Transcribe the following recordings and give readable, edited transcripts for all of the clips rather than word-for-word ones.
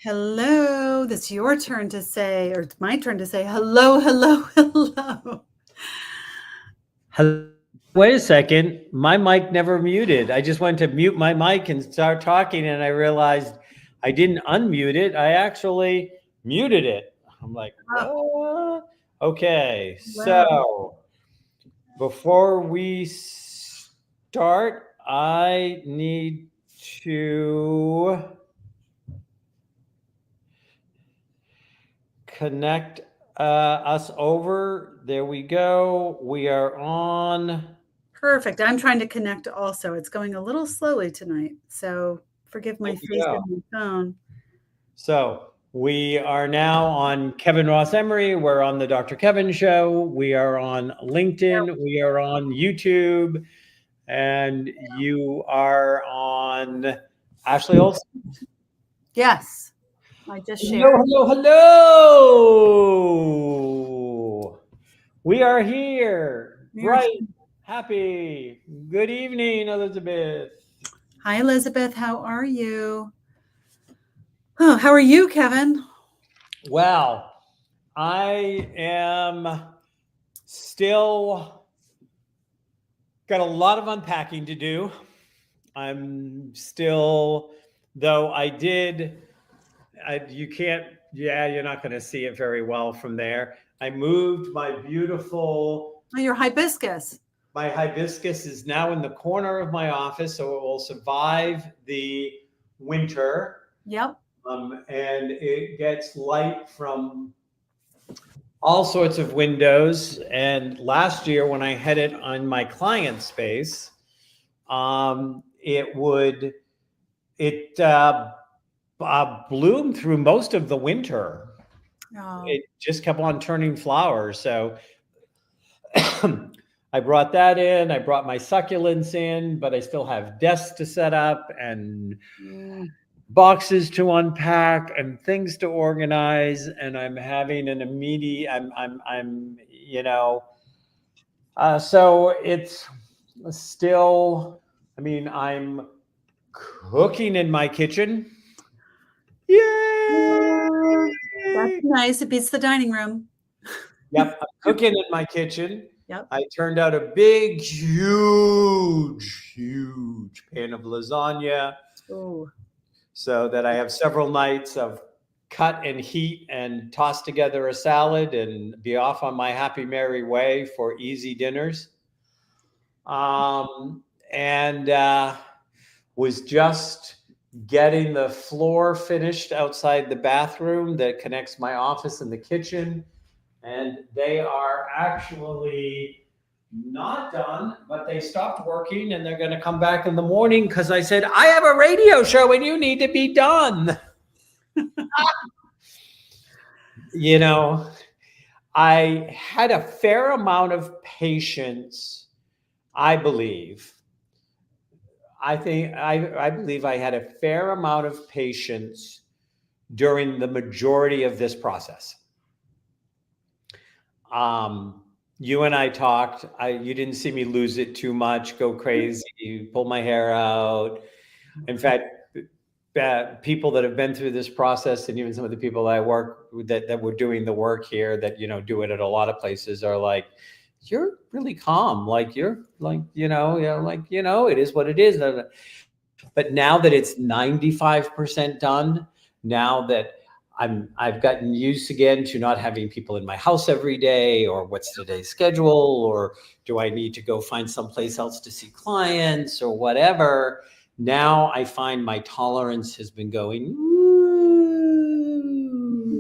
Hello. It's your turn to say, or it's my turn to say hello, hello, hello. Hello. Wait a second. My mic never muted. I just went to mute my mic and start talking, and I realized I didn't unmute it. I actually muted it. I'm like, Oh, what? Okay. wow. So before we start, I need to connect us over. There we go. We are on. Perfect. I'm trying to connect also. It's going a little slowly tonight. So forgive my There we face go. and my phone. So we are now on Kevin Ross Emery. We're on the Dr. Kevin Show. We are on LinkedIn. We are on YouTube. And you are on Ashley Olsen. Yes. I just shared. Hello, hello. We are here. Bright, happy. Good evening, Elizabeth. Hi, Elizabeth. How are you? Oh, how are you, Kevin? Well, I am still got a lot of unpacking to do. I'm still, though you can't, you're not going to see it very well from there. I moved my beautiful. Oh, your hibiscus. My hibiscus is now in the corner of my office, so it will survive the winter. Yep. And it gets light from all sorts of windows. And last year, when I had it on my client space, it bloomed through most of the winter. Oh. It just kept on turning flowers. So I brought that in. I brought my succulents in, but I still have desks to set up and boxes to unpack and things to organize. And I'm having an immediate. So it's still. I mean, I'm cooking in my kitchen. Yay! That's nice. It beats the dining room. Yep, I'm cooking in my kitchen. Yep. I turned out a big, huge pan of lasagna. Oh. So that I have several nights of cut and heat and toss together a salad and be off on my happy merry way for easy dinners. And was just getting the floor finished outside the bathroom that connects my office and the kitchen. And they are actually not done, but they stopped working and they're going to come back in the morning because I said, I have a radio show and you need to be done. I had a fair amount of patience, I believe. I believe I had a fair amount of patience during the majority of this process. You and I talked. You didn't see me lose it too much, go crazy, pull my hair out. In fact, people that have been through this process, and even some of the people that I work with that were doing the work here, that do it at a lot of places, are like, "You're really calm. Like you're like it is what it is." But now that it's 95% done, now that I've gotten used again to not having people in my house every day, or what's today's schedule, or do I need to go find someplace else to see clients or whatever. Now I find my tolerance has been going,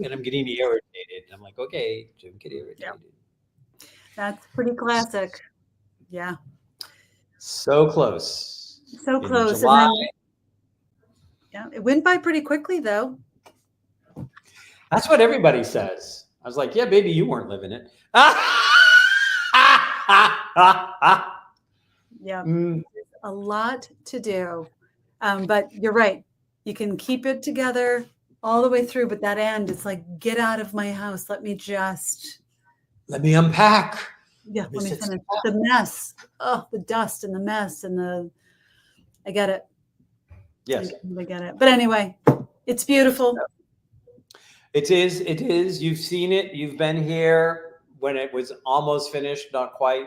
and I'm getting irritated. I'm like, okay, don't get irritated. Yeah. That's pretty classic. Yeah. So close. So close. July. And then, yeah, it went by pretty quickly though. That's what everybody says. I was like, yeah, baby, you weren't living it. Yeah, a lot to do. But you're right. You can keep it together all the way through, but that end, it's like, get out of my house. Let me unpack. Yeah, let me finish the mess. Oh, the dust and the mess and I get it. Yes. I get it. But anyway, it's beautiful. It is. It is. You've seen it. You've been here when it was almost finished, not quite.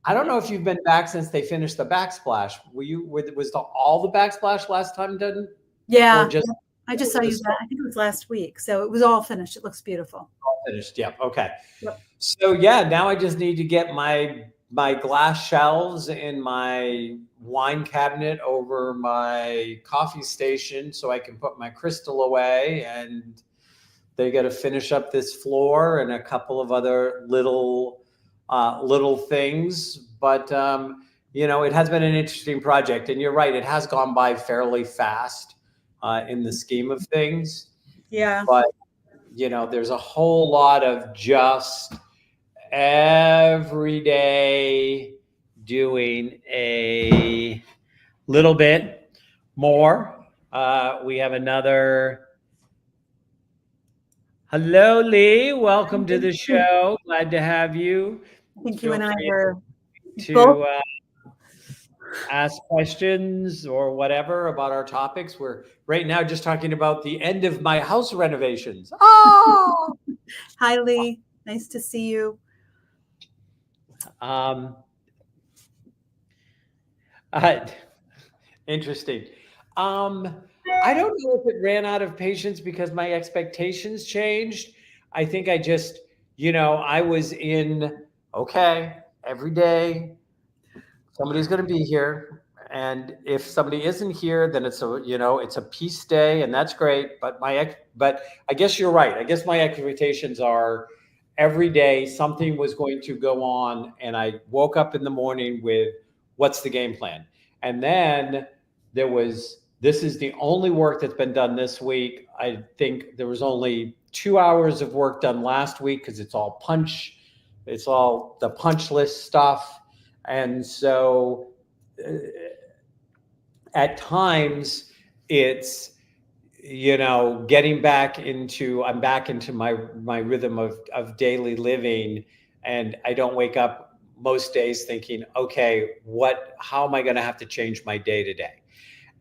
I don't know if you've been back since they finished the backsplash. Was all the backsplash last time done, or Yeah, just yep. I just saw the you that. start I think it was last week. So it was all finished. It looks beautiful. finished? Yeah. Okay. Yep. So yeah, now I just need to get my glass shelves in my wine cabinet over my coffee station so I can put my crystal away, and they got to finish up this floor and a couple of other little things. But it has been an interesting project, and you're right, it has gone by fairly fast in the scheme of things. Yeah. But there's a whole lot of just every day doing a little bit more. We have another. Hello, Lee. Welcome to the show. Glad to have you. I think you Feel and I free were both. to ask questions or whatever about our topics. We're right now just talking about the end of my house renovations. Oh, Hi, Lee. Nice to see you. um, interesting. I don't know if it ran out of patience because my expectations changed. I think I just, I was in, okay, every day somebody's going to be here. And if somebody isn't here, then it's a peace day, and that's great. But I guess you're right. I guess my expectations are every day something was going to go on, and I woke up in the morning with what's the game plan, and then this is the only work that's been done this week. I think there was only 2 hours of work done last week because it's all the punch list stuff, and so at times it's getting I'm back into my rhythm of daily living, and I don't wake up most days thinking, okay, how am I going to have to change my day to day?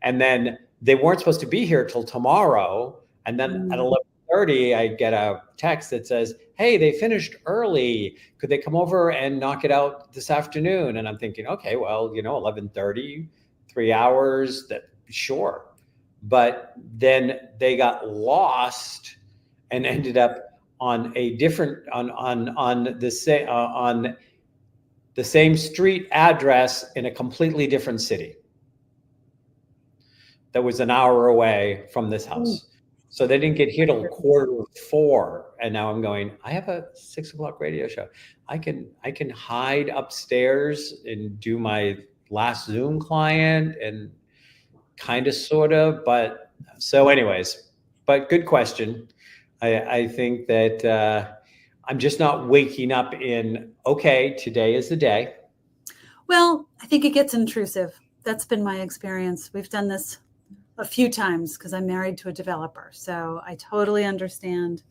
And then they weren't supposed to be here till tomorrow, and then at 11:30 I get a text that says, hey, they finished early, could they come over and knock it out this afternoon? And I'm thinking, okay, well, 11:30, 3 hours, sure. But then they got lost and ended up on a different on the same street address in a completely different city that was an hour away from this house. So they didn't get here till 3:45. And now I'm going, I have a 6 o'clock radio show. I can hide upstairs and do my last Zoom client and kind of, sort of. But so anyways, but good question. I think that I'm just not waking up in, okay, today is the day. Well, I think it gets intrusive. That's been my experience. We've done this a few times because I'm married to a developer. So I totally understand.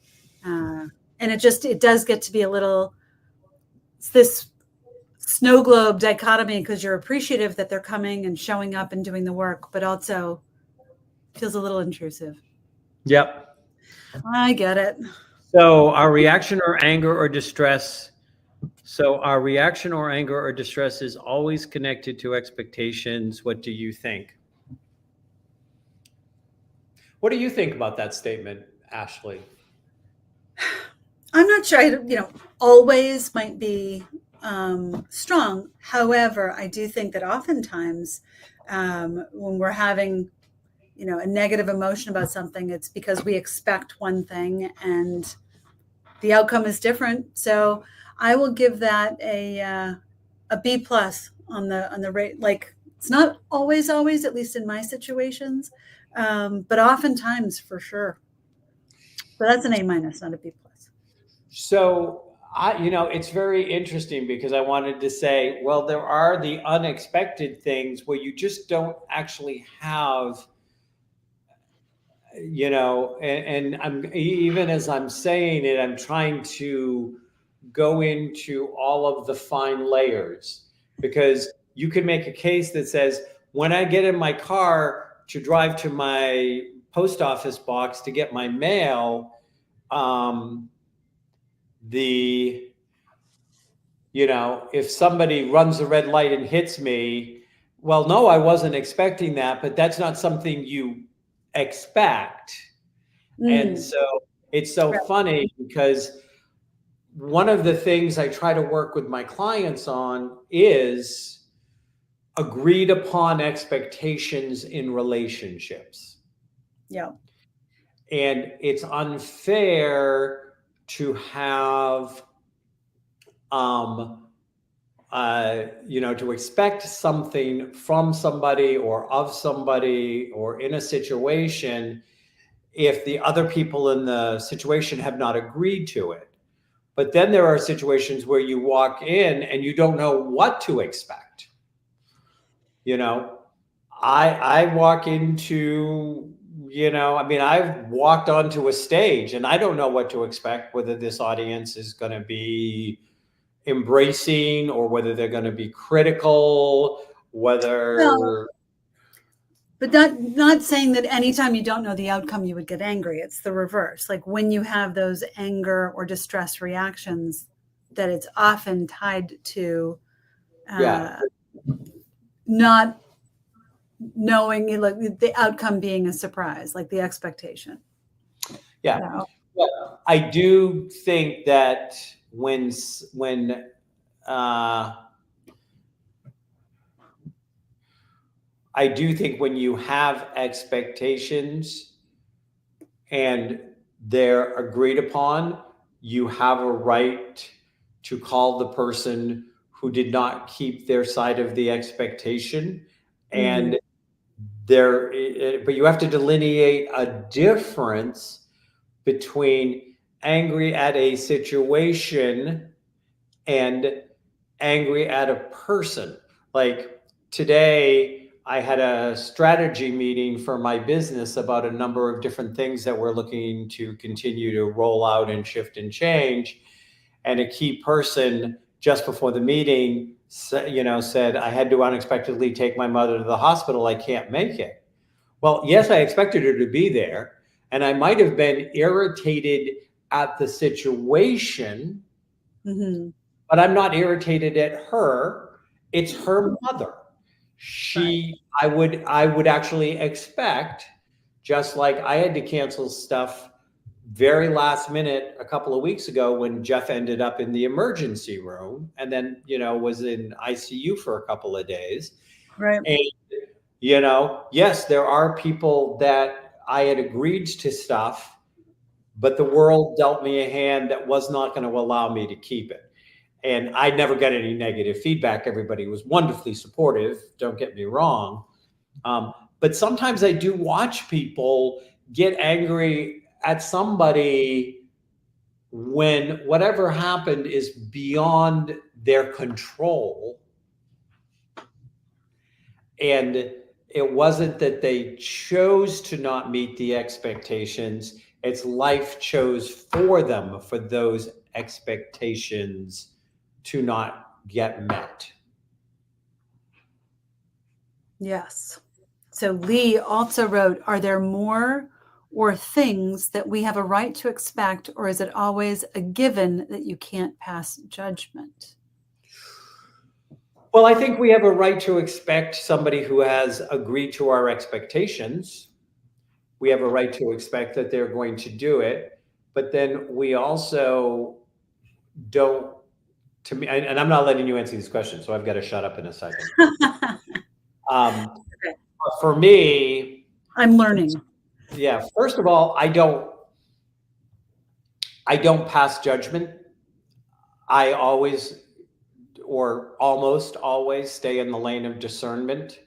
And it does get to be it's this snow globe dichotomy because you're appreciative that they're coming and showing up and doing the work, but also feels a little intrusive. Yep. I get it. So our reaction or anger or distress. So our reaction or anger or distress is always connected to expectations. What do you think? What do you think about that statement, Ashley? I'm not sure. Always might be strong. However, I do think that oftentimes when we're having, a negative emotion about something, it's because we expect one thing and the outcome is different. So I will give that a B plus on the rate. Like, it's not always, at least in my situations, but oftentimes for sure. So that's an A minus, not a B plus. So it's very interesting because I wanted to say, well, there are the unexpected things where you just don't actually have, and I'm, even as I'm saying it, I'm trying to go into all of the fine layers, because you can make a case that says, when I get in my car to drive to my post office box to get my mail, the, if somebody runs a red light and hits me, well, no, I wasn't expecting that, but that's not something you expect. And so it's so Right. funny because one of the things I try to work with my clients on is agreed upon expectations in relationships. Yeah. And it's unfair to have, to expect something from somebody or of somebody or in a situation if the other people in the situation have not agreed to it. But then there are situations where you walk in and you don't know what to expect. I walk into, I've walked onto a stage and I don't know what to expect, whether this audience is going to be embracing or whether they're going to be critical, Well, whether. but not saying that anytime you don't know the outcome, you would get angry. It's the reverse. Like when you have those anger or distress reactions, that it's often tied to Yeah. not knowing, like the outcome being a surprise, like the expectation. Yeah. So, Well, I do think that when I do think when you have expectations and they're agreed upon, you have a right to call the person who did not keep their side of the expectation. And but you have to delineate a difference between angry at a situation and angry at a person. Like today, I had a strategy meeting for my business about a number of different things that we're looking to continue to roll out and shift and change. And a key person just before the meeting, said, I had to unexpectedly take my mother to the hospital. I can't make it. Well, yes, I expected her to be there. And I might have been irritated at the situation, but I'm not irritated at her. It's her mother. I would actually expect, just like I had to cancel stuff very last minute a couple of weeks ago when Jeff ended up in the emergency room and then, was in ICU for a couple of days. right. And, yes, there are people that I had agreed to stuff, but the world dealt me a hand that was not going to allow me to keep it. And I never got any negative feedback. Everybody was wonderfully supportive. Don't get me wrong. But sometimes I do watch people get angry at somebody when whatever happened is beyond their control. And it wasn't that they chose to not meet the expectations, it's life chose for them for those expectations to not get met. Yes. So Lee also wrote, are there more or things that we have a right to expect, or is it always a given that you can't pass judgment? Well, I think we have a right to expect somebody who has agreed to our expectations. We have a right to expect that they're going to do it. But then we also don't, to me, and I'm not letting you answer these questions, so I've got to shut up in a second. Okay. For me, I'm learning. yeah, first of all, I don't pass judgment. I always, or almost always, stay in the lane of discernment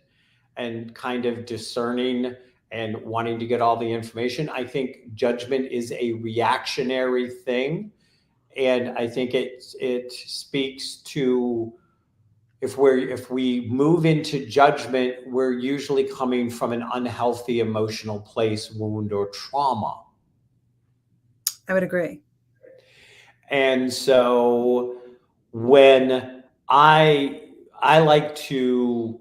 and kind of discerning and wanting to get all the information. I think judgment is a reactionary thing. And I think it speaks to, if we move into judgment, we're usually coming from an unhealthy emotional place, wound, or trauma. I would agree. And so when I like to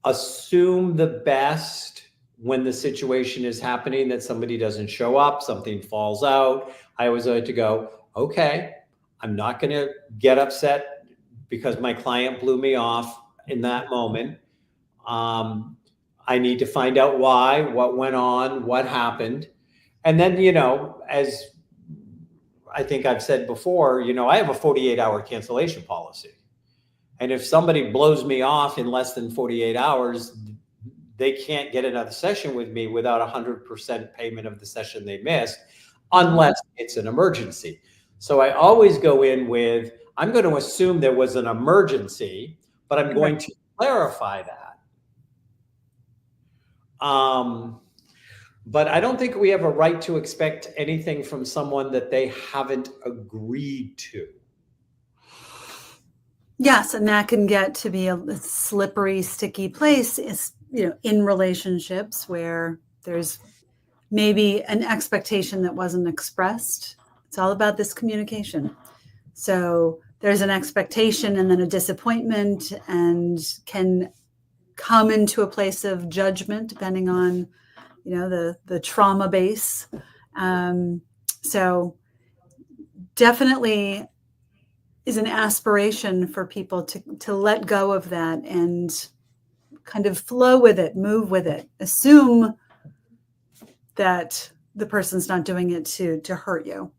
assume the best when the situation is happening that somebody doesn't show up, something falls out, I always like to go, okay, I'm not going to get upset because my client blew me off in that moment. I need to find out why, what went on, what happened. And then, as I think I've said before, I have a 48-hour cancellation policy. And if somebody blows me off in less than 48 hours, they can't get another session with me without 100% payment of the session they missed, unless it's an emergency. So I always go in with, I'm going to assume there was an emergency, but I'm going to clarify that. But I don't think we have a right to expect anything from someone that they haven't agreed to. Yes, and that can get to be a slippery, sticky place, is, in relationships where there's maybe an expectation that wasn't expressed. It's all about this communication. So there's an expectation and then a disappointment, and can come into a place of judgment depending on, the trauma base. So definitely is an aspiration for people to let go of that and kind of flow with it, move with it, assume that the person's not doing it to hurt you.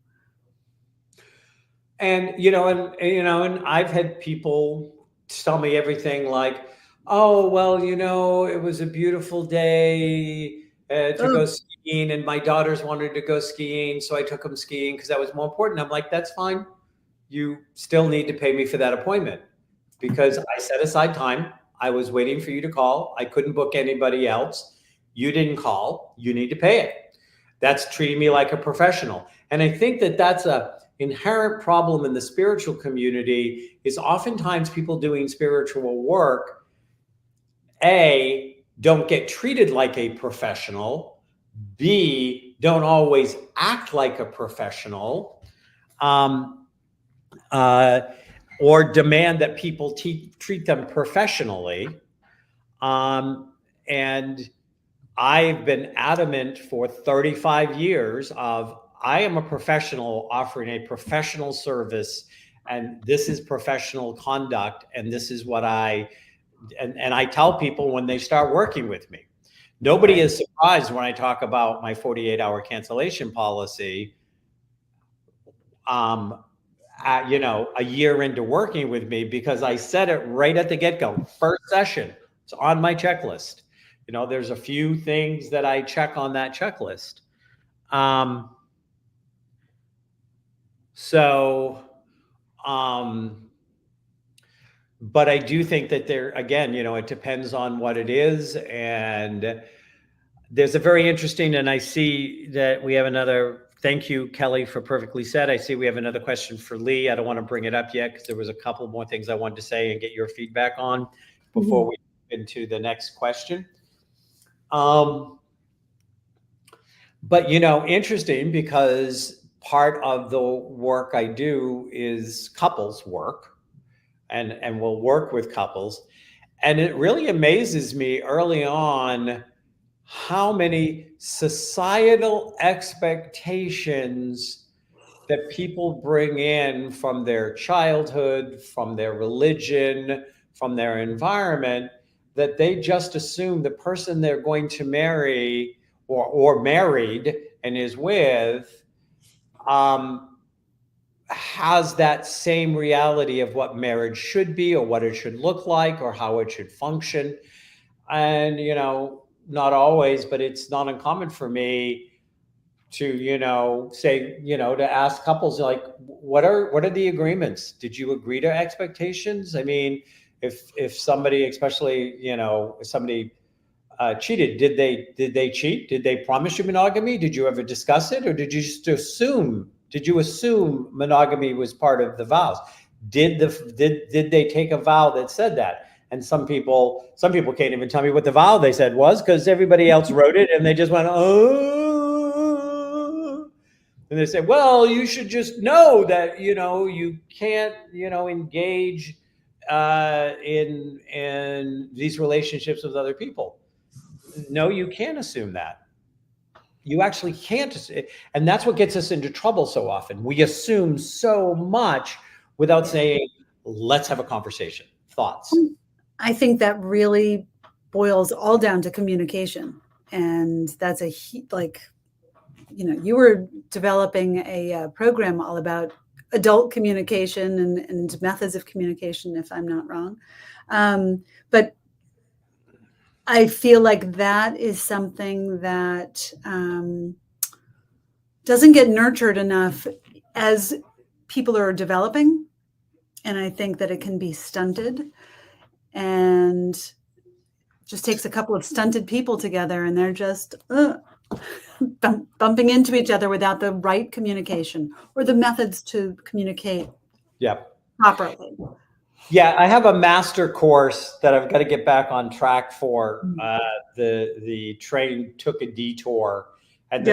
And, and I've had people tell me everything like, oh, well, it was a beautiful day to go skiing, and my daughters wanted to go skiing, so I took them skiing because that was more important. I'm like, that's fine. You still need to pay me for that appointment because I set aside time. I was waiting for you to call. I couldn't book anybody else. You didn't call. You need to pay it. That's treating me like a professional. And I think that that's a inherent problem in the spiritual community, is oftentimes people doing spiritual work, A, don't get treated like a professional, B, don't always act like a professional, or demand that people treat them professionally. And I've been adamant for 35 years of, I am a professional offering a professional service, and this is professional conduct, and this is what I tell people when they start working with me. Nobody is surprised when I talk about my 48-hour cancellation policy. A year into working with me, because I said it right at the get-go, first session, it's on my checklist. There's a few things that I check on that checklist. But I do think that there, again, it depends on what it is. And there's a very interesting, and I see that we have another, thank you, Kelly, for perfectly said. I see we have another question for Lee. I don't want to bring it up yet because there was a couple more things I wanted to say and get your feedback on before we move into the next question. But, interesting, because part of the work I do is couples work, and we'll work with couples. And it really amazes me early on how many societal expectations that people bring in from their childhood, from their religion, from their environment, that they just assume the person they're going to marry or married and is with has that same reality of what marriage should be, or what it should look like, or how it should function. And, not always, but it's not uncommon for me to, say, to ask couples, like, what are the agreements? Did you agree to expectations? I mean, if somebody, especially, if somebody cheated, did they cheat? Did they promise you monogamy? Did you ever discuss it? Or did you just assume? Did you assume monogamy was part of the vows? Did they take a vow that said that? And some people can't even tell me what the vow they said was, because everybody else wrote it and they just went, oh. And they said, well, you should just know that, you can't, engage in these relationships with other people. No, you can't assume that. You actually can't. And that's what gets us into trouble so often. We assume so much without saying, let's have a conversation. Thoughts? I think that really boils all down to communication. And that's like, you were developing a program all about adult communication and methods of communication, if I'm not wrong. But I feel like that is something that doesn't get nurtured enough as people are developing. And I think that it can be stunted, and just takes a couple of stunted people together, and they're just bumping into each other without the right communication or the methods to communicate properly. Yeah, I have a master course that I've got to get back on track for. The train took a detour, and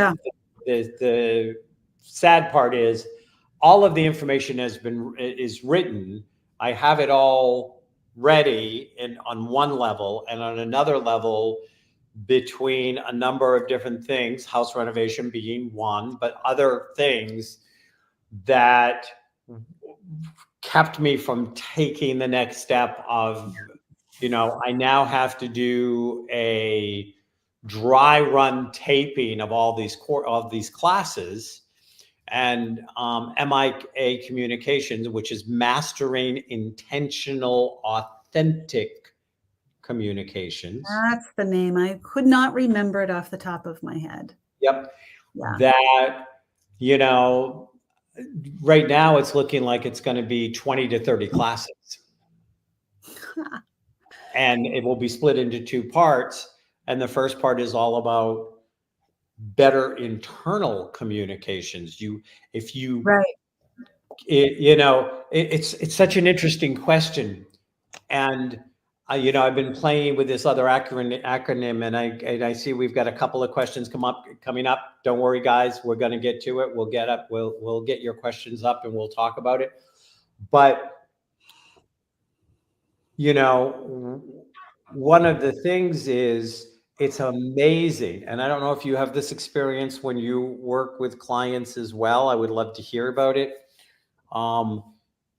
the sad part is all of the information is written. I have it all ready and on one level, and on another level, between a number of different things, house renovation being one, but other things that kept me from taking the next step of, I now have to do a dry run taping of all these classes, and MIA communications, which is mastering intentional, authentic communications. That's the name. I could not remember it off the top of my head. Yep. Yeah. That, right now it's looking like it's going to be 20 to 30 classes. And it will be split into two parts. And the first part is all about better internal communications. Right. It's such an interesting question. And I've been playing with this other acronym, and I see we've got a couple of questions coming up. Don't worry, guys, we're going to get to it. We'll get your questions up, and we'll talk about it. But one of the things is, it's amazing, and I don't know if you have this experience when you work with clients as well. I would love to hear about it.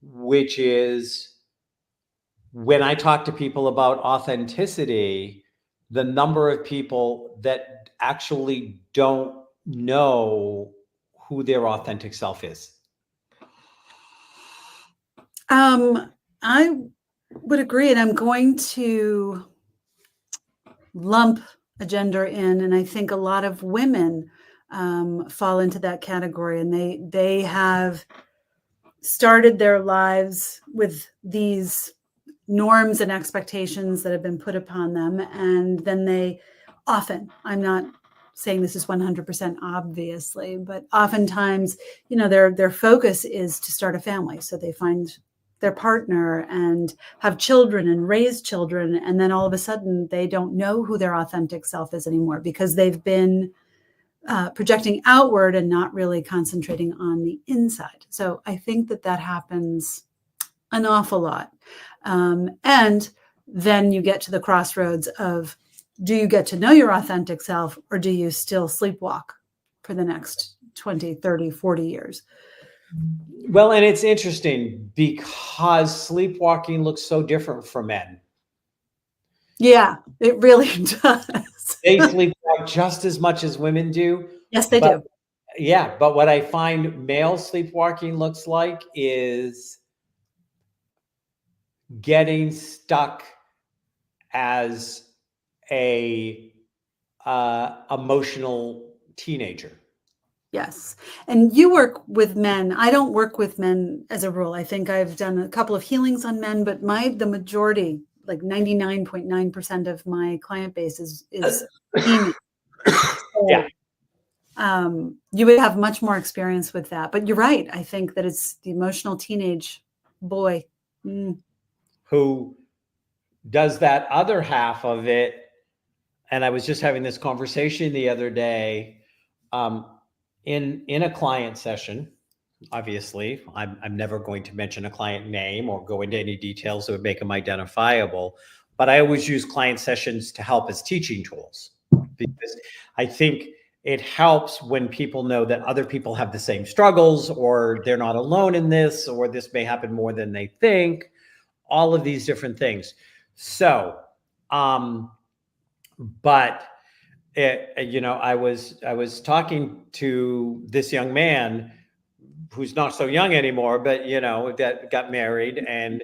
Which is, when I talk to people about authenticity, the number of people that actually don't know who their authentic self is. I would agree, and I'm going to lump a gender in, and I think a lot of women fall into that category, and they have started their lives with these norms and expectations that have been put upon them, and then they often, I'm not saying this is 100% obviously, but oftentimes, their focus is to start a family. So they find their partner and have children and raise children, and then all of a sudden they don't know who their authentic self is anymore, because they've been projecting outward and not really concentrating on the inside. So I think that happens an awful lot. And then you get to the crossroads of, do you get to know your authentic self, or do you still sleepwalk for the next 20, 30, 40 years? Well, and it's interesting because sleepwalking looks so different for men. Yeah, it really does. They sleepwalk just as much as women do. Yes, they do. Yeah, but what I find male sleepwalking looks like is getting stuck as a emotional teenager. Yes. And you work with men. I don't work with men as a rule. I think I've done a couple of healings on men, but the majority, like 99.9% of my client base is female. So, yeah. You would have much more experience with that. But you're right. I think that it's the emotional teenage boy. Who does that other half of it. And I was just having this conversation the other day in a client session. Obviously, I'm never going to mention a client name or go into any details that would make them identifiable, but I always use client sessions to help as teaching tools. because I think it helps when people know that other people have the same struggles, or they're not alone in this, or this may happen more than they think, all of these different things. So, but I was talking to this young man who's not so young anymore, but that got married and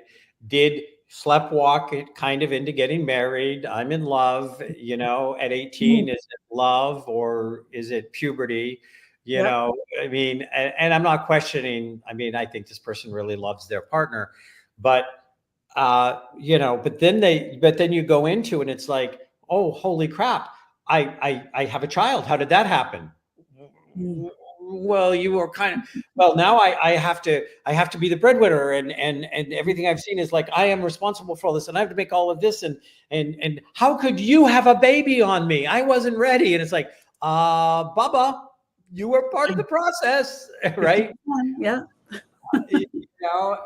did sleptwalk it kind of into getting married. I'm in love, at 18, is it love or is it puberty? Yep. I mean, and I'm not questioning. I mean, I think this person really loves their partner, but but then you go into, and it's like, oh, holy crap. I have a child. How did that happen? Well, you were well, now I have to be the breadwinner, and everything I've seen is like, I am responsible for all this, and I have to make all of this, and how could you have a baby on me? I wasn't ready. And it's like, Bubba, you were part of the process, right? Yeah.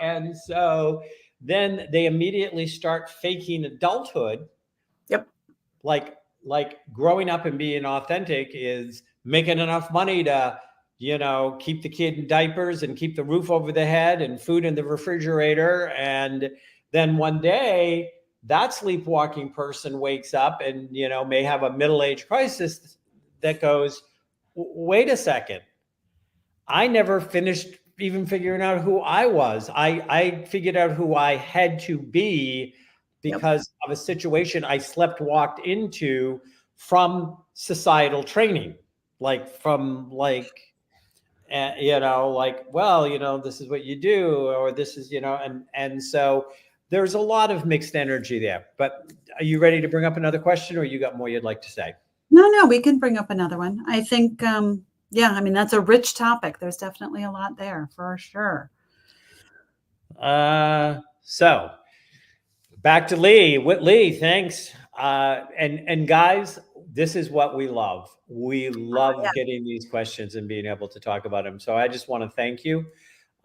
And so then they immediately start faking adulthood. Yep. Like growing up and being authentic is making enough money to, keep the kid in diapers and keep the roof over the head and food in the refrigerator. And then one day that sleepwalking person wakes up and, may have a middle-age crisis that goes, wait a second. I never finished even figuring out who I was. I figured out who I had to be because of a situation I walked into from societal training, this is what you do, or this is, and so there's a lot of mixed energy there. But are you ready to bring up another question, or you got more you'd like to say? No, we can bring up another one. I think, I mean, that's a rich topic. There's definitely a lot there for sure. So back to Lee. Lee, thanks. And guys, this is what we love. We love getting these questions and being able to talk about them. So I just want to thank you.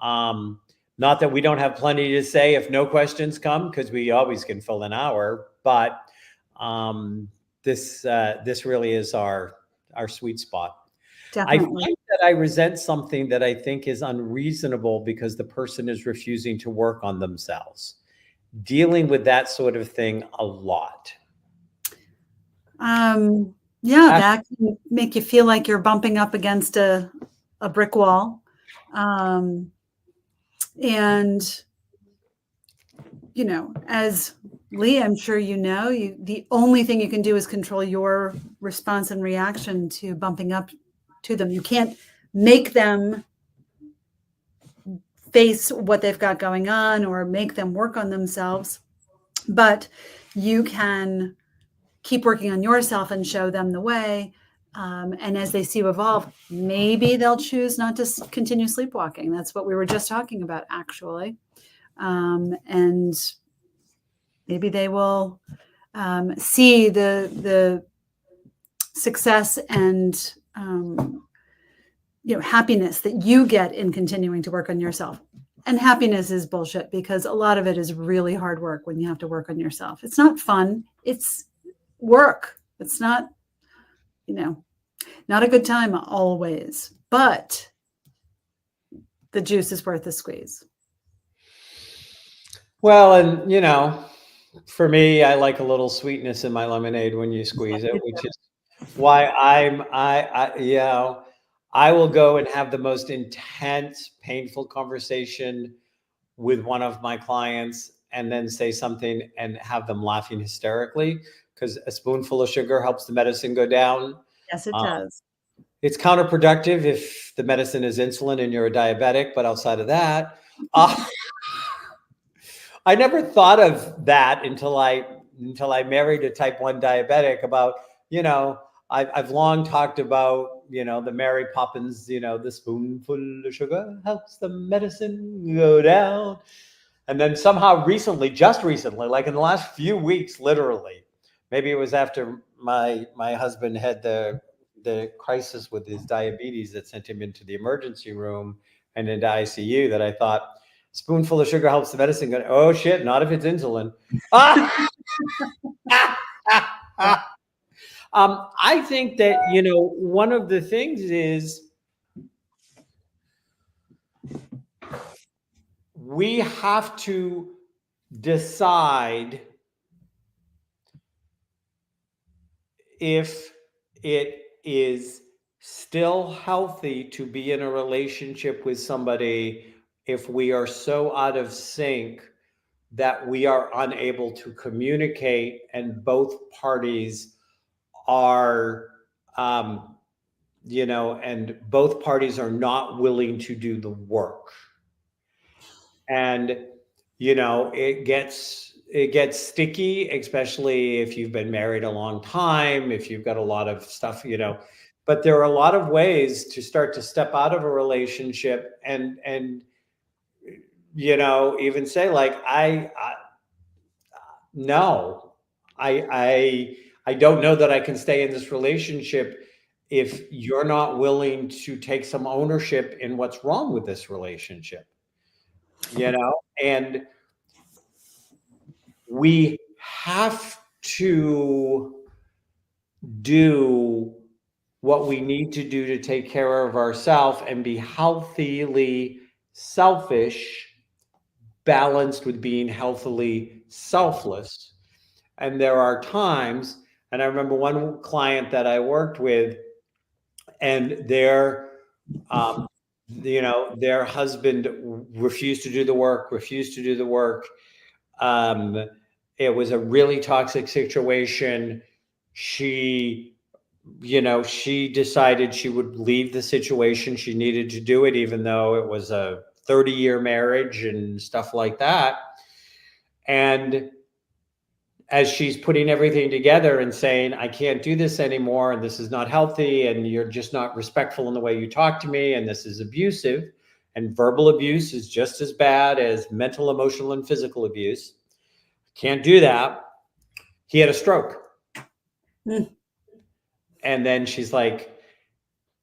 Not that we don't have plenty to say if no questions come, because we always can fill an hour, but this really is our sweet spot. Definitely. I find that I resent something that I think is unreasonable because the person is refusing to work on themselves. Dealing with that sort of thing a lot. That can make you feel like you're bumping up against a brick wall. And, as Lee, I'm sure the only thing you can do is control your response and reaction to bumping up to them. You can't make them face what they've got going on or make them work on themselves, but you can keep working on yourself and show them the way. And as they see you evolve, maybe they'll choose not to continue sleepwalking. That's what we were just talking about, actually. And maybe they will see the success and happiness that you get in continuing to work on yourself. And happiness is bullshit, because a lot of it is really hard work when you have to work on yourself. It's not fun. It's work. It's not, not a good time always, but the juice is worth the squeeze. Well, and for me, I like a little sweetness in my lemonade when you squeeze it, which is why I will go and have the most intense, painful conversation with one of my clients and then say something and have them laughing hysterically, because a spoonful of sugar helps the medicine go down. Yes, it does. It's counterproductive if the medicine is insulin and you're a diabetic, but outside of that, I never thought of that until I married a type 1 diabetic. About, I've long talked about, the Mary Poppins, the spoonful of sugar helps the medicine go down. And then somehow just recently, like in the last few weeks, literally, maybe it was after my husband had the crisis with his diabetes that sent him into the emergency room and into ICU, that I thought, spoonful of sugar helps the medicine go, oh shit, not if it's insulin. I think that, one of the things is we have to decide if it is still healthy to be in a relationship with somebody if we are so out of sync that we are unable to communicate and both parties are, and both parties are not willing to do the work. And it gets sticky, especially if you've been married a long time, if you've got a lot of stuff, but there are a lot of ways to start to step out of a relationship and even say like I no, I don't know that I can stay in this relationship if you're not willing to take some ownership in what's wrong with this relationship, and we have to do what we need to do to take care of ourselves and be healthily selfish, balanced with being healthily selfless. And there are times, and I remember one client that I worked with, and their husband refused to do the work. It was a really toxic situation. She decided she would leave the situation. She needed to do it, even though it was a 30-year marriage and stuff like that. And as she's putting everything together and saying, I can't do this anymore, and this is not healthy, and you're just not respectful in the way you talk to me, and this is abusive, and verbal abuse is just as bad as mental, emotional, and physical abuse. Can't do that. He had a stroke. Mm. And then she's like,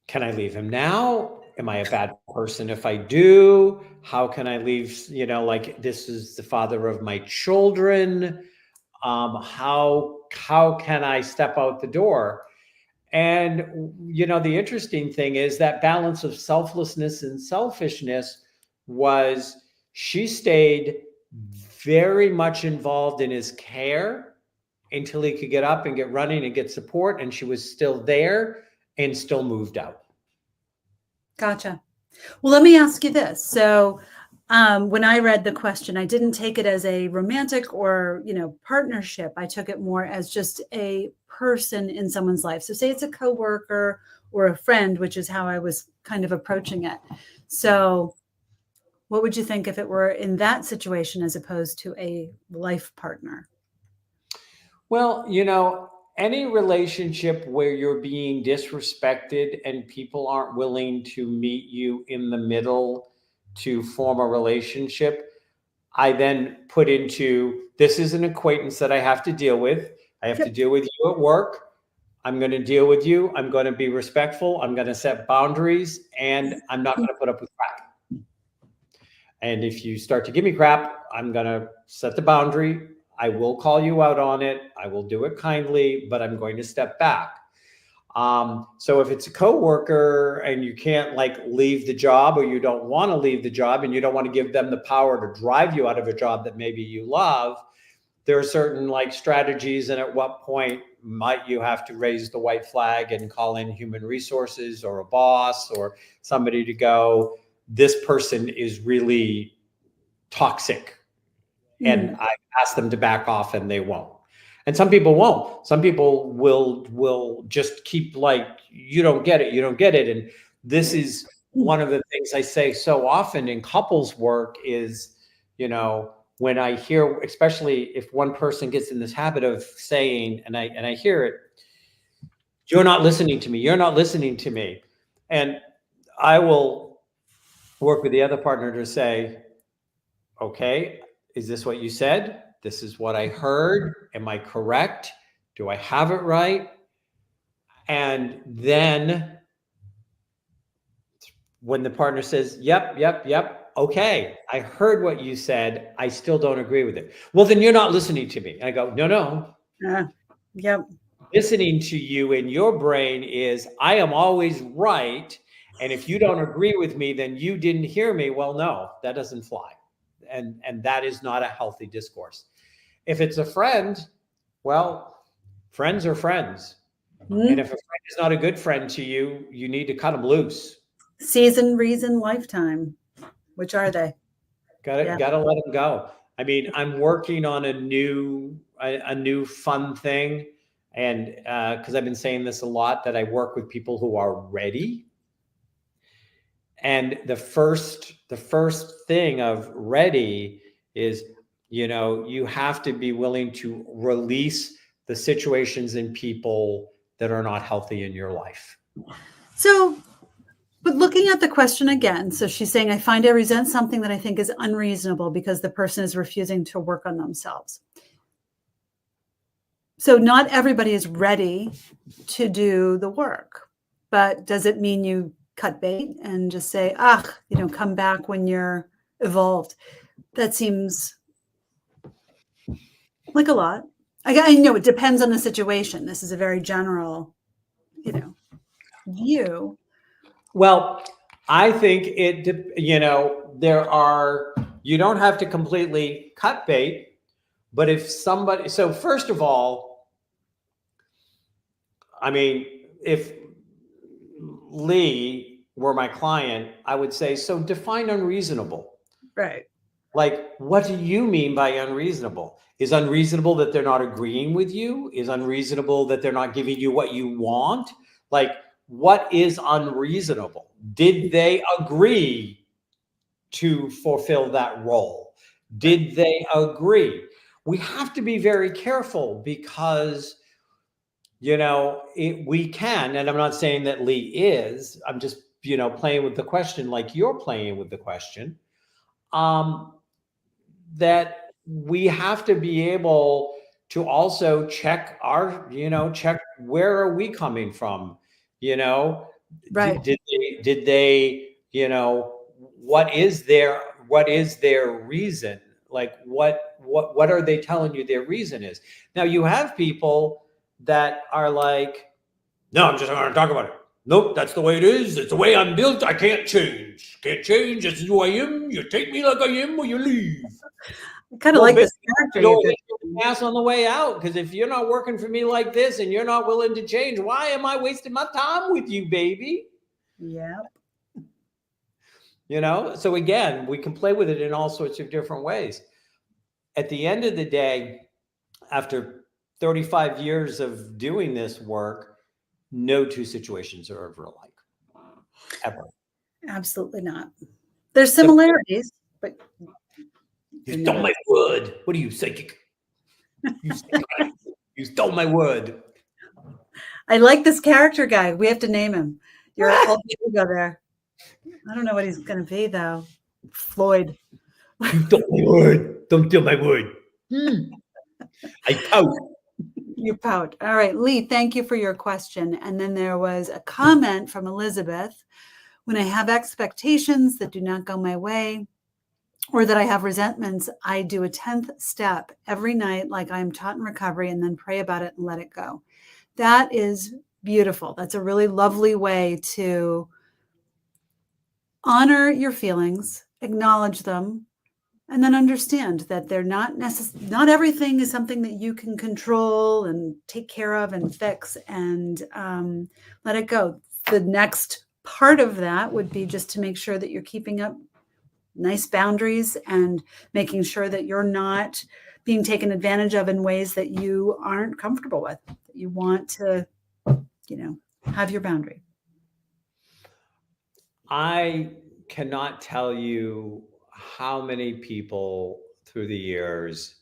can I leave him now? Am I a bad person if I do? How can I leave? Like, this is the father of my children. How can I step out the door? And, the interesting thing is that balance of selflessness and selfishness was she stayed very much involved in his care until he could get up and get running and get support. And she was still there and still moved out. Gotcha. Well, let me ask you this. So when I read the question, I didn't take it as a romantic or, partnership. I took it more as just a person in someone's life. So say it's a coworker or a friend, which is how I was kind of approaching it. So what would you think if it were in that situation as opposed to a life partner? Well, any relationship where you're being disrespected and people aren't willing to meet you in the middle to form a relationship, I then put into, this is an acquaintance that I have to deal with. I have to deal with you at work. I'm going to deal with you. I'm going to be respectful. I'm going to set boundaries, and I'm not going to put up with crap. And if you start to give me crap, I'm going to set the boundary. I will call you out on it. I will do it kindly, but I'm going to step back. So if it's a coworker and you can't leave the job, or you don't want to leave the job and you don't want to give them the power to drive you out of a job that maybe you love, there are certain strategies. And at what point might you have to raise the white flag and call in human resources or a boss or somebody to go, this person is really toxic. And I ask them to back off and they won't. And some people won't. Some people will just keep you don't get it. You don't get it. And this is one of the things I say so often in couples work is, when I hear, especially if one person gets in this habit of saying, and I hear it, you're not listening to me. You're not listening to me. And I will work with the other partner to say, okay, is this what you said? This is what I heard. Am I correct? Do I have it right? And then when the partner says, yep, okay, I heard what you said, I still don't agree with it. Well, then you're not listening to me. I go, no. Yep. listening to you in your brain is, I am always right. And if you don't agree with me, then you didn't hear me. Well, no, that doesn't fly. And that is not a healthy discourse. If it's a friend, well, friends are friends. And if a friend is not a good friend to you, you need to cut them loose. Season, reason, lifetime. Which are they? Yeah. Got to let them go. I mean, I'm working on a new fun thing, and because I've been saying this a lot, that I work with people who are ready. And the first thing of ready is, you have to be willing to release the situations and people that are not healthy in your life. So, but looking at the question again, so she's saying, I find I resent something that I think is unreasonable because the person is refusing to work on themselves. So not everybody is ready to do the work, but does it mean you cut bait and just say, come back when you're evolved? That seems like a lot. I know it depends on the situation. This is a very general, view. Well, I think you don't have to completely cut bait, but if somebody, so first of all, I mean, if Lee were my client, I would say, so define unreasonable. Right. Like, what do you mean by unreasonable? Is unreasonable that they're not agreeing with you? Is unreasonable that they're not giving you what you want? Like, what is unreasonable? Did they agree to fulfill that role? Did they agree? We have to be very careful because, we can, and I'm not saying that Lee is, I'm just, playing with the question like you're playing with the question. That we have to be able to also check check where are we coming from, Right. did they, what is their reason? Like what are they telling you their reason is? Now you have people that are like, no, I'm just not going to talk about it. Nope, that's the way it is. It's the way I'm built. I can't change. Can't change. This is who I am. You take me like I am, or you leave. I kind of like this character. Go ass on the way out, because if you're not working for me like this and you're not willing to change, why am I wasting my time with you, baby? Yeah. So again, we can play with it in all sorts of different ways. At the end of the day, after 35 years of doing this work, no two situations are ever alike. Ever. Absolutely not. There's similarities, but you stole my word. What are you, psychic? You stole my word. I like this character guy. We have to name him. Your alter ego there. I don't know what he's going to be, though. Floyd. You stole my word. Don't steal my word. I pout. You pout. All right, Lee, thank you for your question. And then there was a comment from Elizabeth. When I have expectations that do not go my way, or that I have resentments, I do a 10th step every night, like I'm taught in recovery, and then pray about it and let it go. That is beautiful. That's a really lovely way to honor your feelings, acknowledge them, and then understand that they're not not everything is something that you can control and take care of and fix, and let it go. The next part of that would be just to make sure that you're keeping up nice boundaries and making sure that you're not being taken advantage of in ways that you aren't comfortable with. You want to, have your boundary. I cannot tell you how many people through the years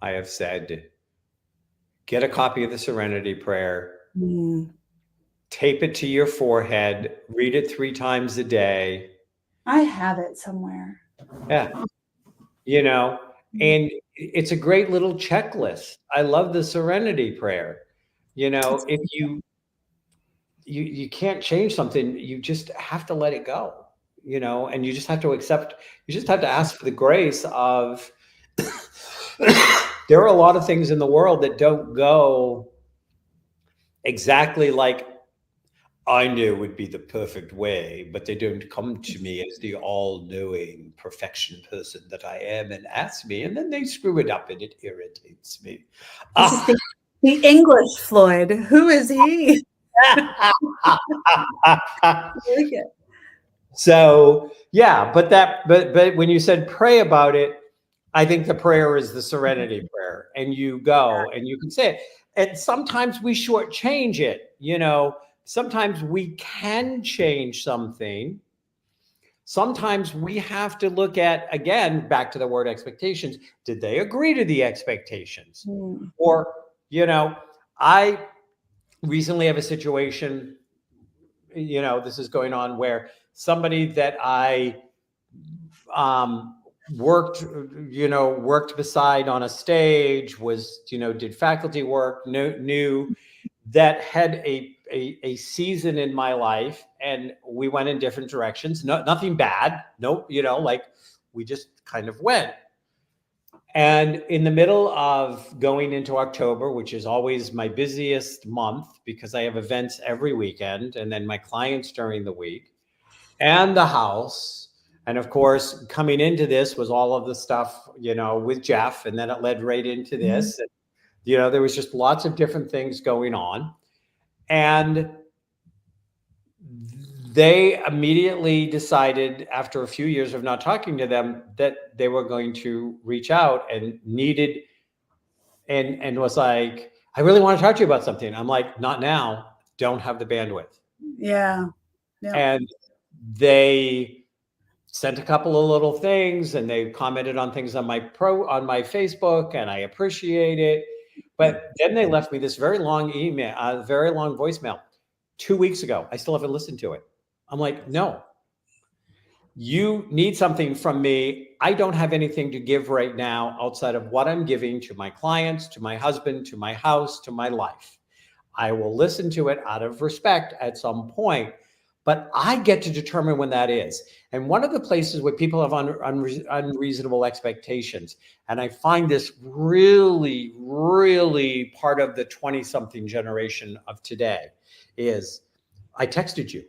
I have said, get a copy of the Serenity Prayer, tape it to your forehead, read it 3 times a day. I have it somewhere. Yeah. And it's a great little checklist. I love the Serenity Prayer. If you can't change something, you just have to let it go, and you just have to ask for the grace of, there are a lot of things in the world that don't go exactly like I knew would be the perfect way, but they don't come to me as the all-knowing perfection person that I am and ask me, and then they screw it up and it irritates me. This is the English Floyd. Who is he? I like it. So yeah, but when you said pray about it, I think the prayer is the serenity prayer, and you go and you can say it. And sometimes we shortchange it. Sometimes we can change something. Sometimes we have to look at, again, back to the word expectations. Did they agree to the expectations? Mm. Or, I recently have a situation, this is going on where somebody that I worked beside on a stage, was, did faculty work, knew that had a season in my life, and we went in different directions. Nothing bad. Nope. Like we just kind of went. And in the middle of going into October, which is always my busiest month because I have events every weekend and then my clients during the week, and the house. And of course, coming into this was all of the stuff, with Jeff, and then it led right into this. And, there was just lots of different things going on. And they immediately decided, after a few years of not talking to them, that they were going to reach out and needed, and was like, I really want to talk to you about something. I'm like, not now, don't have the bandwidth. Yeah. And they sent a couple of little things, and they commented on things on my Facebook, and I appreciate it. But then they left me this very long email, very long voicemail 2 weeks ago. I still haven't listened to it. I'm like, no, you need something from me. I don't have anything to give right now outside of what I'm giving to my clients, to my husband, to my house, to my life. I will listen to it out of respect at some point, but I get to determine when that is. And one of the places where people have unreasonable expectations, and I find this really, really part of the 20-something generation of today, is I texted you.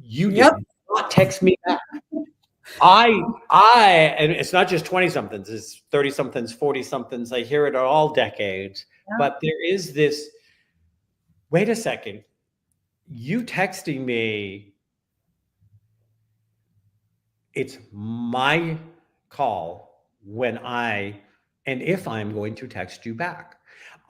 You did not text me back. And it's not just 20-somethings, it's 30-somethings, 40-somethings. I hear it all decades. Yeah. But there is this, wait a second, you texting me, it's my call when and if I'm going to text you back.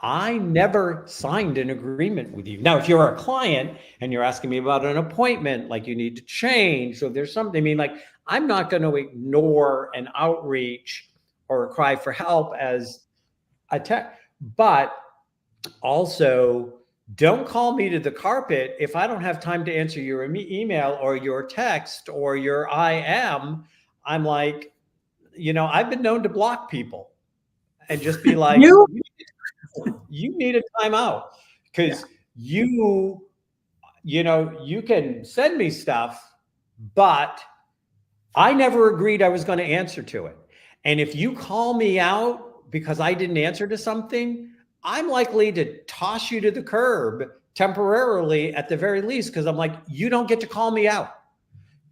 I never signed an agreement with you. Now, if you're a client and you're asking me about an appointment, like you need to change, so there's something, I'm not going to ignore an outreach or a cry for help as a text, but also don't call me to the carpet if I don't have time to answer your email or your text or your IM. I'm like, I've been known to block people and just be like, you need a timeout, because you can send me stuff, but I never agreed I was going to answer to it. And if you call me out because I didn't answer to something, I'm likely to toss you to the curb temporarily at the very least, because I'm like, you don't get to call me out.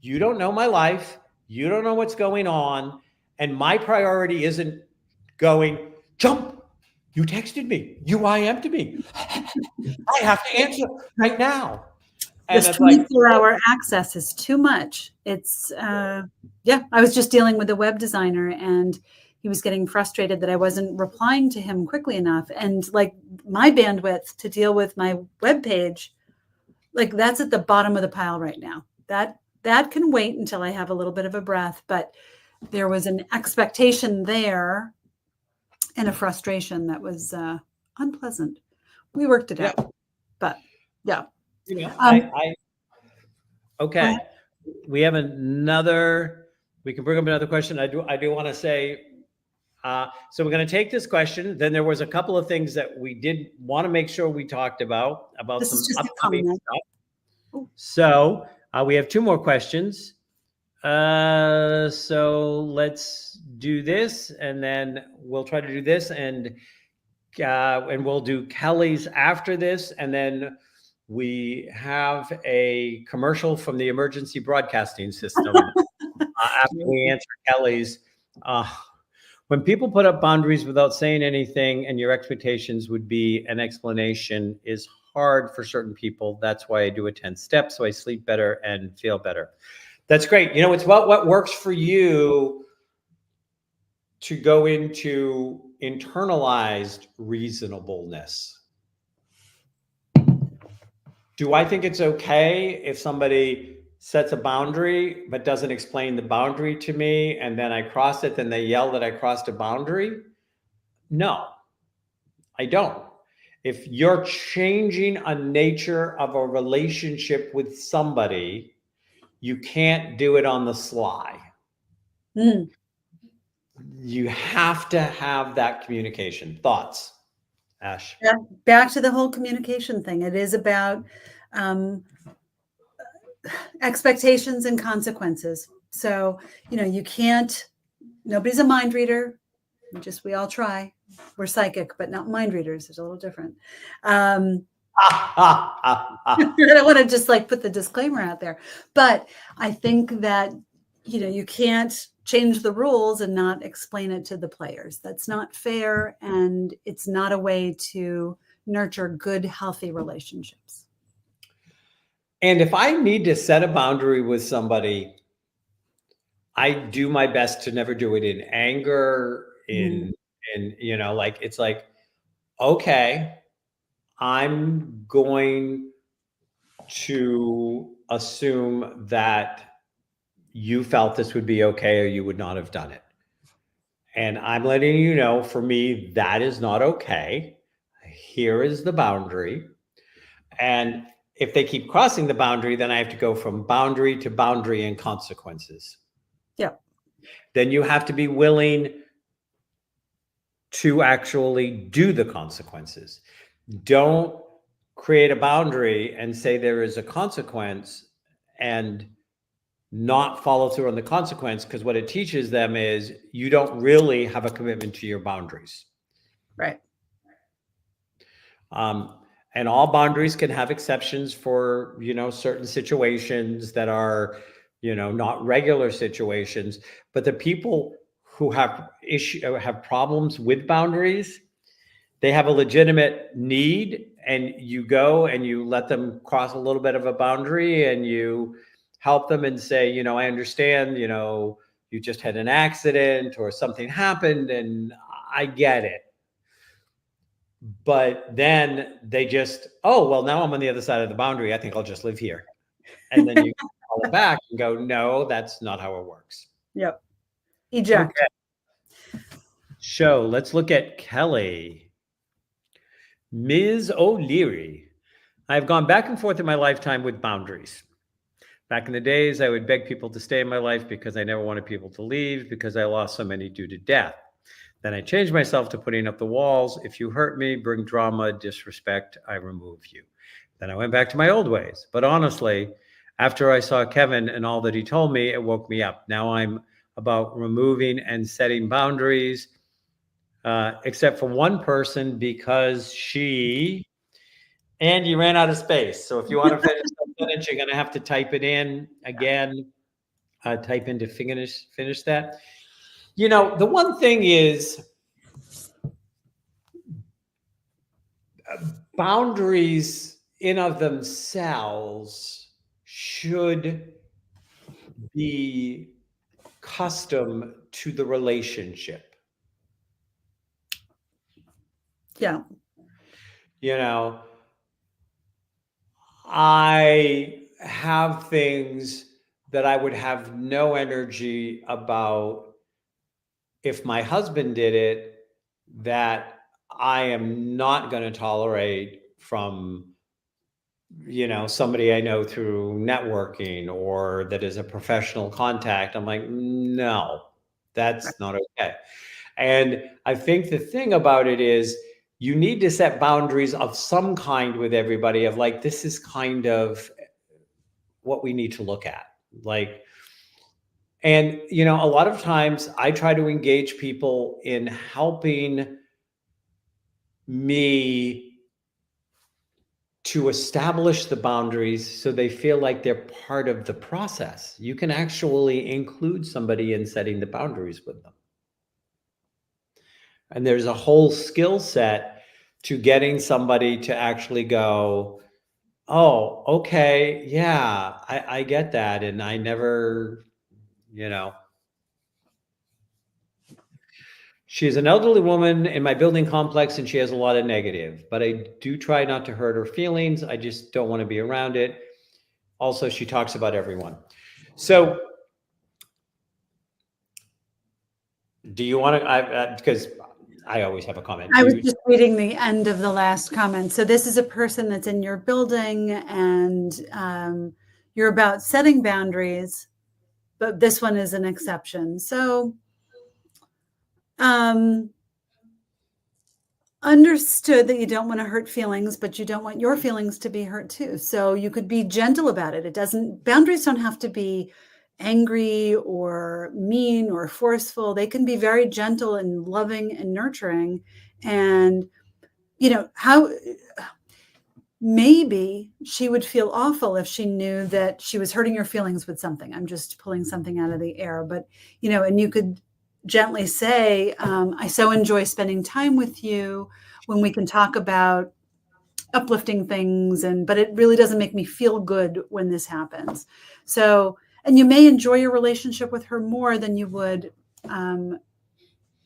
You don't know my life. You don't know what's going on. And my priority isn't going, jump, you texted me, you IM'd me. I have to answer right now. And this 24-hour access is too much. It's, I was just dealing with a web designer, and he was getting frustrated that I wasn't replying to him quickly enough. And like my bandwidth to deal with my web page, like that's at the bottom of the pile right now. That can wait until I have a little bit of a breath. But there was an expectation there and a frustration that was unpleasant. We worked it out, but yeah. Okay. We have another, we can bring up another question. I do want to say, so we're going to take this question. Then there was a couple of things that we did want to make sure we talked about some upcoming stuff. So we have two more questions. So let's do this, and then we'll try to do this, and we'll do Kelly's after this, and then we have a commercial from the emergency broadcasting system after we answer Kelly's. When people put up boundaries without saying anything and your expectations would be an explanation is hard for certain people. That's why I do a 10 steps so I sleep better and feel better. That's great. You know, it's about what works for you to go into internalized reasonableness. Do I think it's okay if somebody sets a boundary but doesn't explain the boundary to me and then I cross it, then they yell that I crossed a boundary? No, I don't. If you're changing a nature of a relationship with somebody, you can't do it on the sly. Mm. You have to have that communication. Thoughts, Ash? Yeah, back to the whole communication thing. It is about expectations and consequences. So, you know, you can't, nobody's a mind reader. We all try. We're psychic, but not mind readers. There's a little different. I don't want to just like put the disclaimer out there, but I think that, you know, you can't change the rules and not explain it to the players. That's not fair. And it's not a way to nurture good, healthy relationships. And if I need to set a boundary with somebody, I do my best to never do it in anger, in you know, like it's like, okay, I'm going to assume that you felt this would be okay or you would not have done it. And I'm letting you know, for me, that is not okay. Here is the boundary. And if they keep crossing the boundary, then I have to go from boundary to boundary and consequences. Yeah. Then you have to be willing to actually do the consequences. Don't create a boundary and say there is a consequence and not follow through on the consequence, because what it teaches them is you don't really have a commitment to your boundaries. Right. And all boundaries can have exceptions for, you know, certain situations that are, you know, not regular situations. But the people who have problems with boundaries, they have a legitimate need, and you go and you let them cross a little bit of a boundary and you help them and say, you know, I understand, you know, you just had an accident or something happened and I get it. But then they just, oh, well, now I'm on the other side of the boundary. I think I'll just live here. And then you call it back and go, no, that's not how it works. Yep. Eject. Okay. So let's look at Kelly. Ms. O'Leary. I've gone back and forth in my lifetime with boundaries. Back in the days, I would beg people to stay in my life because I never wanted people to leave because I lost so many due to death. Then I changed myself to putting up the walls. If you hurt me, bring drama, disrespect, I remove you. Then I went back to my old ways. But honestly, after I saw Kevin and all that he told me, it woke me up. Now I'm about removing and setting boundaries, except for one person because and you ran out of space. So if you want to finish the sentence, you're going to have to type it in again. Type in to finish that. You know, the one thing is boundaries in of themselves should be custom to the relationship. Yeah. You know, I have things that I would have no energy about if my husband did it, that I am not going to tolerate from, you know, somebody I know through networking or that is a professional contact. I'm like, no, that's not okay. And I think the thing about it is you need to set boundaries of some kind with everybody, of like, this is kind of what we need to look at. Like, and, you know, a lot of times I try to engage people in helping me to establish the boundaries so they feel like they're part of the process. You can actually include somebody in setting the boundaries with them. And there's a whole skill set to getting somebody to actually go, oh, okay, yeah, I get that. And I never, she is an elderly woman in my building complex and she has a lot of negative, but I do try not to hurt her feelings. I just don't want to be around it. Also, she talks about everyone. So do you want to, because I always have a comment. I was just reading the end of the last comment. So this is a person that's in your building and you're about setting boundaries, but this one is an exception. So understood that you don't want to hurt feelings, but you don't want your feelings to be hurt too. So you could be gentle about it. Boundaries don't have to be angry or mean or forceful. They can be very gentle and loving and nurturing. And, how maybe she would feel awful if she knew that she was hurting your feelings with something. I'm just pulling something out of the air, but, and you could gently say, I so enjoy spending time with you when we can talk about uplifting things, but it really doesn't make me feel good when this happens. So, and you may enjoy your relationship with her more than you would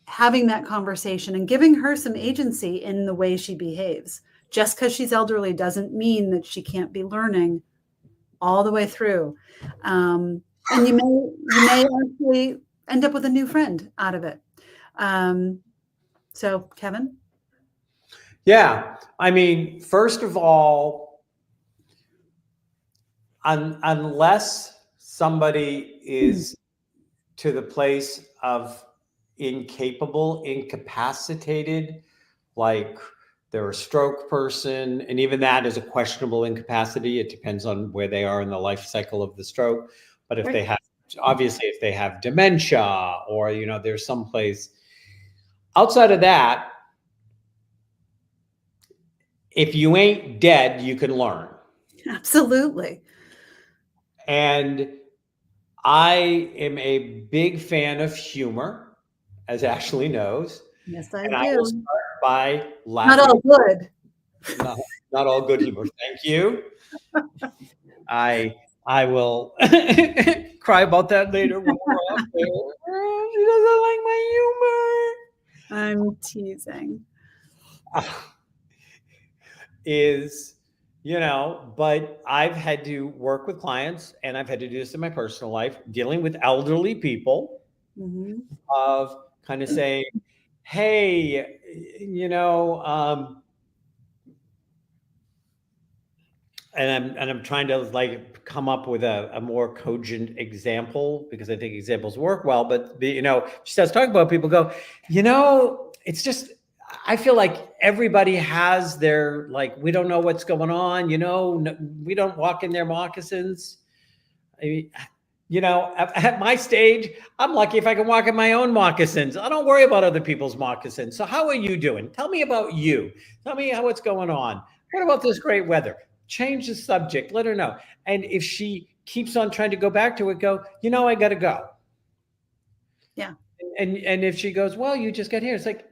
having that conversation and giving her some agency in the way she behaves. Just because she's elderly doesn't mean that she can't be learning all the way through. And you may actually end up with a new friend out of it. So, Kevin? Yeah. I mean, first of all, unless somebody is to the place of incapacitated, like they're a stroke person, and even that is a questionable incapacity. It depends on where they are in the life cycle of the stroke. But if they have, obviously, if they have dementia or, there's someplace outside of that, if you ain't dead, you can learn. Absolutely. And I am a big fan of humor, as Ashley knows. Yes, I and do. I will start by laughing. Not all good. Not all good humor. Thank you. I will cry about that later when we're off there. She doesn't like my humor. I'm teasing. But I've had to work with clients and I've had to do this in my personal life, dealing with elderly people, of kind of saying, hey, and I'm trying to come up with a more cogent example because I think examples work well. But she starts talking about people go, it's just, I feel like everybody has their, we don't know what's going on. We don't walk in their moccasins. At my stage, I'm lucky if I can walk in my own moccasins. I don't worry about other people's moccasins. So how are you doing? Tell me about you. Tell me what's going on. What about this great weather? Change the subject. Let her know. And if she keeps on trying to go back to it, go, I got to go. Yeah. And if she goes, well, you just got here. It's like,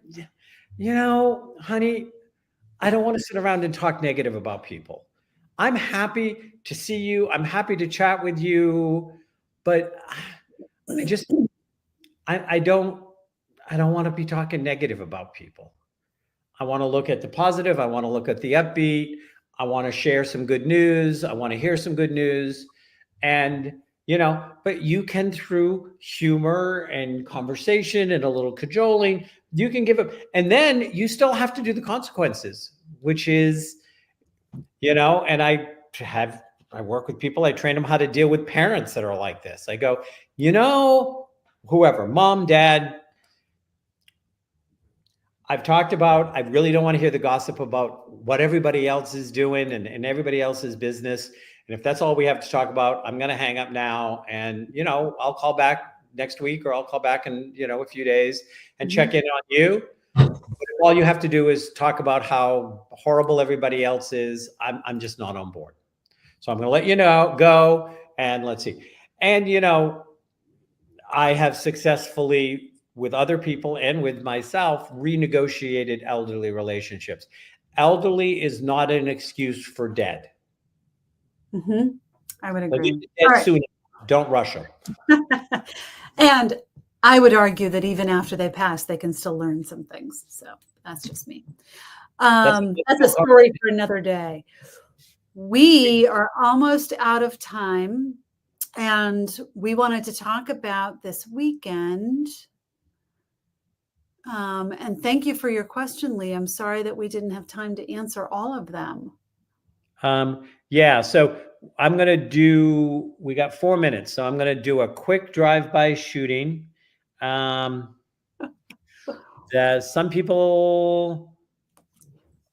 honey, I don't want to sit around and talk negative about people. I'm happy to see you. I'm happy to chat with you. But I don't want to be talking negative about people. I want to look at the positive. I want to look at the upbeat. I want to share some good news. I want to hear some good news. And, but you can, through humor and conversation and a little cajoling, you can give up. And then you still have to do the consequences, which is, and I work with people. I train them how to deal with parents that are like this. I go, whoever, mom, dad, I've talked about, I really don't want to hear the gossip about what everybody else is doing and everybody else's business. And if that's all we have to talk about, I'm going to hang up now. And, I'll call back next week or I'll call back in, a few days and check in on you. if all you have to do is talk about how horrible everybody else is, I'm just not on board. So I'm going to let you know, go, and let's see. And, I have successfully, with other people and with myself, renegotiated elderly relationships. Elderly is not an excuse for dead. Mm-hmm. I would They'll agree. get dead All right. soon. Don't rush them. And I would argue that even after they pass, they can still learn some things. So that's just me. That's a story for another day. We are almost out of time, and we wanted to talk about this weekend. And thank you for your question, Lee. I'm sorry that we didn't have time to answer all of them. Yeah, so I'm going to do, we got 4 minutes, so I'm going to do a quick drive-by shooting. Some people,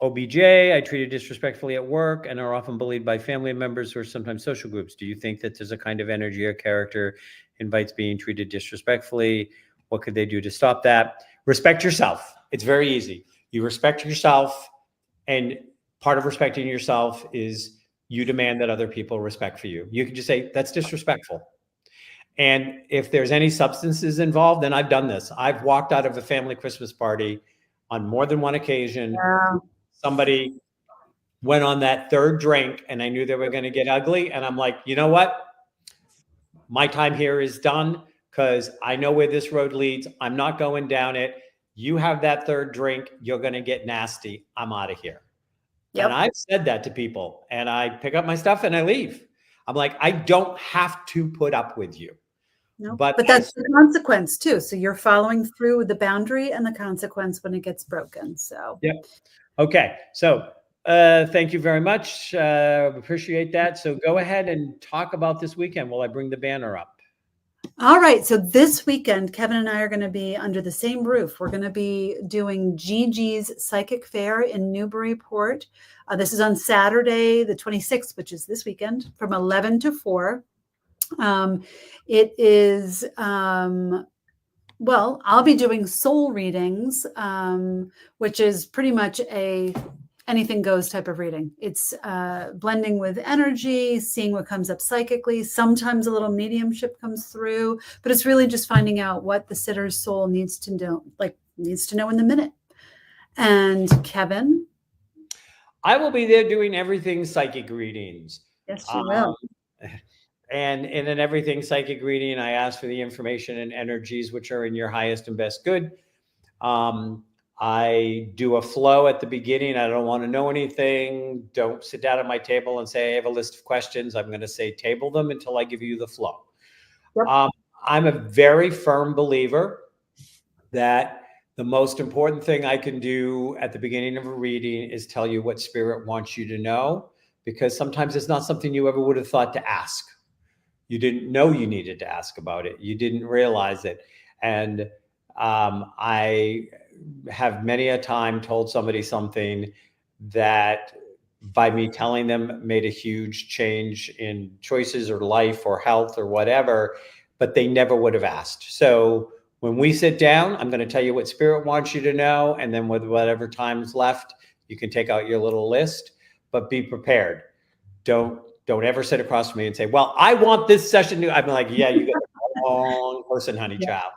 OBJ, I treated disrespectfully at work and are often bullied by family members or sometimes social groups. Do you think that there's a kind of energy or character invites being treated disrespectfully? What could they do to stop that? Respect yourself. It's very easy. You respect yourself, and part of respecting yourself is you demand that other people respect for you. You can just say, that's disrespectful. And if there's any substances involved, then I've done this. I've walked out of a family Christmas party on more than one occasion. Yeah. Somebody went on that third drink and I knew they were going to get ugly. And I'm like, you know what? My time here is done because I know where this road leads. I'm not going down it. You have that third drink. You're going to get nasty. I'm out of here. Yep. And I've said that to people, and I pick up my stuff and I leave. I'm like, I don't have to put up with you. No, but that's the consequence too. So you're following through with the boundary and the consequence when it gets broken. So, yep. Okay. So thank you very much. Appreciate that. So go ahead and talk about this weekend while I bring the banner up. All right. So this weekend, Kevin and I are going to be under the same roof. We're going to be doing Gigi's Psychic Fair in Newburyport. This is on Saturday, the 26th, which is this weekend, from 11 to 4. It is, well, I'll be doing soul readings, which is pretty much a anything goes type of reading. It's blending with energy, seeing what comes up psychically. Sometimes a little mediumship comes through, but it's really just finding out what the sitter's soul needs to know, in the minute. And Kevin? I will be there doing everything psychic readings. Yes, you will. And in an everything psychic reading, I ask for the information and energies which are in your highest and best good. I do a flow at the beginning. I don't want to know anything. Don't sit down at my table and say, I have a list of questions. I'm going to say, table them until I give you the flow. Yep. I'm a very firm believer that the most important thing I can do at the beginning of a reading is tell you what spirit wants you to know, because sometimes it's not something you ever would have thought to ask. You didn't know you needed to ask about it. You didn't realize it. And I have many a time told somebody something that by me telling them made a huge change in choices or life or health or whatever, but they never would have asked. So when we sit down, I'm going to tell you what spirit wants you to know. And then with whatever time's left, you can take out your little list, but be prepared. Don't ever sit across from me and say, well, I want this session to, I'm like, yeah, you got the wrong person, honey child.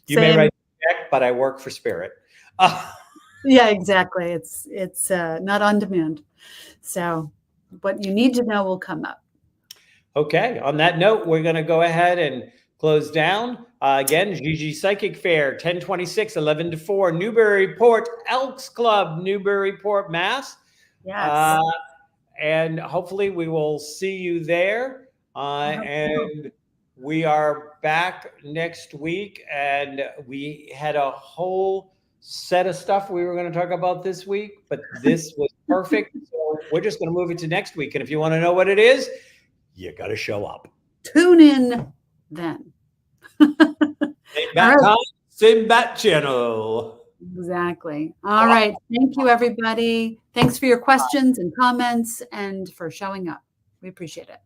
You may write a check, but I work for spirit. Yeah, exactly. It's not on demand. So what you need to know will come up. Okay. On that note, we're going to go ahead and close down. Again, Gigi Psychic Fair, 1026, 11 to 4, Newburyport Elks Club, Newburyport, Mass. Yes. And hopefully we will see you there. And we are back next week. And we had a whole set of stuff we were going to talk about this week, but this was perfect. So we're just going to move it to next week. And if you want to know what it is, you got to show up. Tune in then. Same bat time, same bat channel. Exactly. All right. Thank you, everybody. Thanks for your questions and comments and for showing up. We appreciate it.